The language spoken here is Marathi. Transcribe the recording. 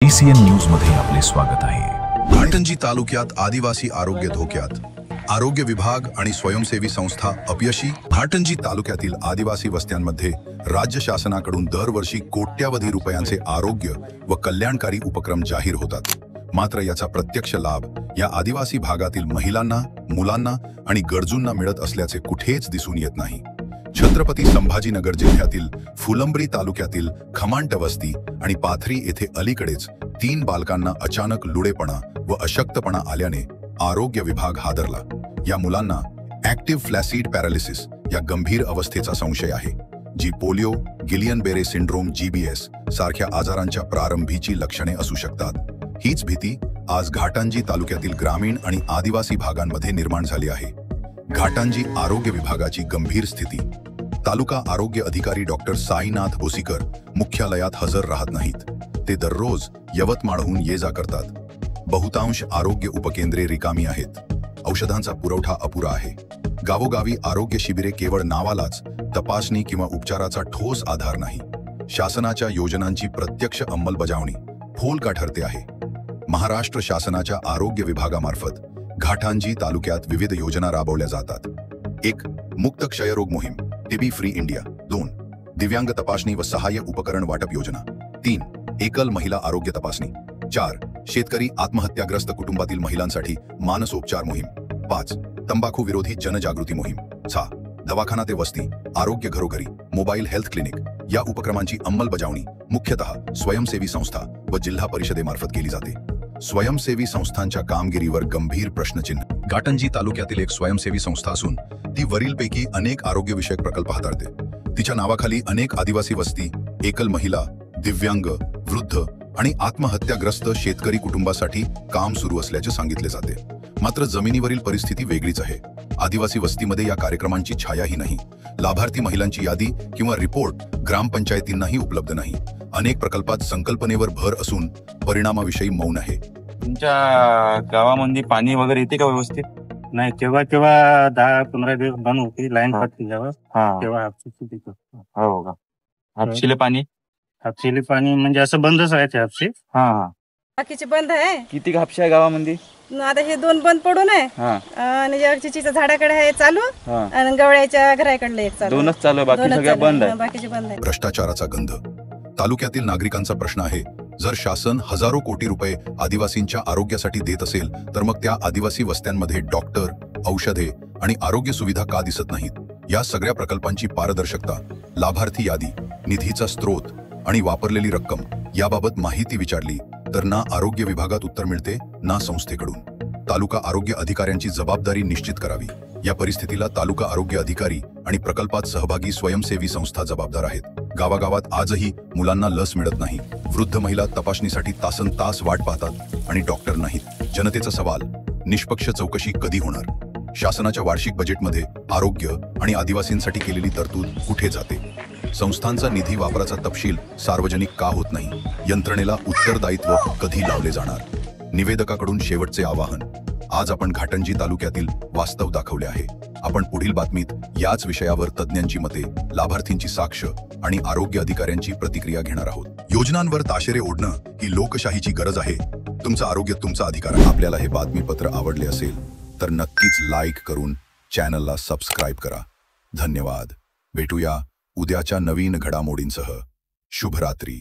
ACN न्यूज मध्ये आपले स्वागत आहे। घाटंजी तालुक्यात आदिवासी आरोग्य धोक्यात, आरोग्य विभाग आणि स्वयंसेवी संस्था अपयशी। घाटंजी तालुक्यातील आदिवासी वस्त्यांमध्ये राज्य शासनाकडून दरवर्षी कोट्यावधी रुपयांचे आरोग्य व कल्याणकारी उपक्रम जाहीर होतात, मात्र याचा प्रत्यक्ष लाभ या आदिवासी भागातील महिलांना, मुलांना आणि गरजूंना मिळत असल्याचे कुठेच दिसून येत नाही। छत्रपती संभाजीनगर जिल्ह्यातील फुलंब्री तालुक्यातील खमांड वस्ती आणि पाथरी येथे अलीकडेच 3 बालकांना अचानक लुडेपणा व अशक्तपणा आल्याने आरोग्य विभाग हादरला। या मुलांना ऍक्टिव्ह फ्लॅसिड पॅरालिसिस या गंभीर अवस्थेचा संशय आहे, जी पोलिओ, गिलियन बेरे सिंड्रोम GBS सारख्या आजारांच्या प्रारंभीची लक्षणे असू शकतात। हीच भीती आज घाटंजी तालुक्यातील ग्रामीण आणि आदिवासी भागांमध्ये निर्माण झाली आहे। घाटंजी आरोग्य विभागाची गंभीर स्थिती। तालुका आरोग्य अधिकारी डॉक्टर साईनाथ बोसीकर मुख्यालयात हजर राहत नाहीत। ते दररोज यवतमाळहून ये-जा करतात। बहुतांश आरोग्य उपकेंद्रे रिकामी आहेत। औषधांचा पुरवठा अपुरा आहे। गावोगावी आरोग्य शिबिरे केवळ नावालाच, तपासणी किंवा उपचाराचा ठोस आधार नाही। शासनाच्या योजनांची प्रत्यक्ष अंमलबजावणी फोल ठरते आहे। महाराष्ट्र शासनाच्या आरोग्य विभागामार्फत घाटंजी तालुक्यात विविध योजना राबवल्या जातात। 1. मुक्त क्षयरोग मोहीम, टीबी फ्री इंडिया। 2. दिव्यांग तपासणी व सहाय्य उपकरण वाटप योजना। 3. एकल महिला आरोग्य तपासणी। 4. शेतकरी आत्महत्याग्रस्त कुटुंबातील महिलांसाठी मानसोपचार मोहीम। 5. तंबाखू विरोधी जनजागृती मोहीम। 6. दवाखाना ते वस्ती, आरोग्य घरोघरी, मोबाईल हेल्थ क्लिनिक या उपक्रमांची अंमलबजावणी मुख्यतः स्वयंसेवी संस्था व जिल्हा परिषदेमार्फत केली जाते। स्वयंसेवी संस्थांच्या कामगिरीवर गंभीर प्रश्नचिन्ह। घाटंजी तालुक्यातील एक स्वयंसेवी संस्था असून ती वरीलपैकी अनेक आरोग्यविषयक प्रकल्प हाताळते। तिच्या नावाखाली अनेक आदिवासी वस्ती, एकल महिला, दिव्यांग, वृद्ध आणि आत्महत्याग्रस्त शेतकरी कुटुंबासाठी काम सुरू असल्याचे सांगितले जाते। मात्र जमिनीवरील परिस्थिती वेगळीच आहे। आदिवासी वस्तीमध्ये या कार्यक्रमांची छायाही नाही। लाभार्थी महिलांची यादी किंवा रिपोर्ट ग्रामपंचायतींनाही उपलब्ध नाही। अनेक प्रकल्पात संकल्पनेवर भर असून परिणामाविषयी मौन आहे। तुमच्या गावामध्ये पाणी वगैरे येते का व्यवस्थित? नाही, तेव्हा 10-15 दिवस बंद होती लाईन जेव्हा तेव्हा हो का? हापशीले पाणी पाणी म्हणजे असं बंदच आहे ते हापशी। बाकीचे बंद आहे। किती हापशे आहे गावामध्ये? आता हे 2 बंद पडून आहे आणि चिचीच्या झाडाकडे आहे चालू आणि गवळ्याच्या घराकडले एक चालू। 2च चालू आहे, बाकी सगळ्या बंद आहे। बाकीचे बंद आहे। भ्रष्टाचाराचा गंध। तालुक्यातील नागरिकांचा प्रश्न आहे, जर शासन हजारो कोटी रुपये आदिवासींच्या आरोग्यासाठी देत असेल तर मग त्या आदिवासी वस्त्यांमध्ये डॉक्टर, औषधे आणि आरोग्य सुविधा का दिसत नाहीत? या सगळ्या प्रकल्पांची पारदर्शकता, लाभार्थी यादी, निधीचा स्रोत आणि वापरलेली रक्कम याबाबत माहिती विचारली तर ना आरोग्य विभागात उत्तर मिळते ना संस्थेकडून। तालुका आरोग्य अधिकाऱ्यांची जबाबदारी निश्चित करावी। या परिस्थितीला तालुका आरोग्य अधिकारी आणि प्रकल्पात सहभागी स्वयंसेवी संस्था जबाबदार आहेत। गावागावात आजही मुलांना लस मिळत नाही। वृद्ध महिला तपासणीसाठी तासनतास वाट पाहतात आणि डॉक्टर नाहीत। जनतेचा सवाल, निष्पक्ष चौकशी कधी होणार? शासनाच्या वार्षिक बजेटमध्ये आरोग्य आणि आदिवासींसाठी केलेली तरतूद कुठे जाते? संस्थांचा निधी वापराचा तपशील सार्वजनिक का होत नाही? यंत्रणेला उत्तरदायित्व कधी लावले जाणार? निवेदकाकडून शेवटचे आवाहन, आज आपण घाटंजी तालुक्यातील वास्तव दाखवले आहे। आपण पुढील बातमीत याच विषयावर तज्ज्ञांची मते, लाभार्थींची साक्ष आणि आरोग्य अधिकाऱ्यांची प्रतिक्रिया घेणार आहोत। योजनांवर ताशेरे ओढणं ही लोकशाहीची गरज आहे। तुमचं आरोग्य तुमचा अधिकार आहे। आपल्याला हे बातमीपत्र आवडले असेल तर नक्कीच लाईक करून चॅनलला सबस्क्राईब करा। धन्यवाद। भेटूया उद्याच्या नवीन घडामोडींसह। शुभरात्री।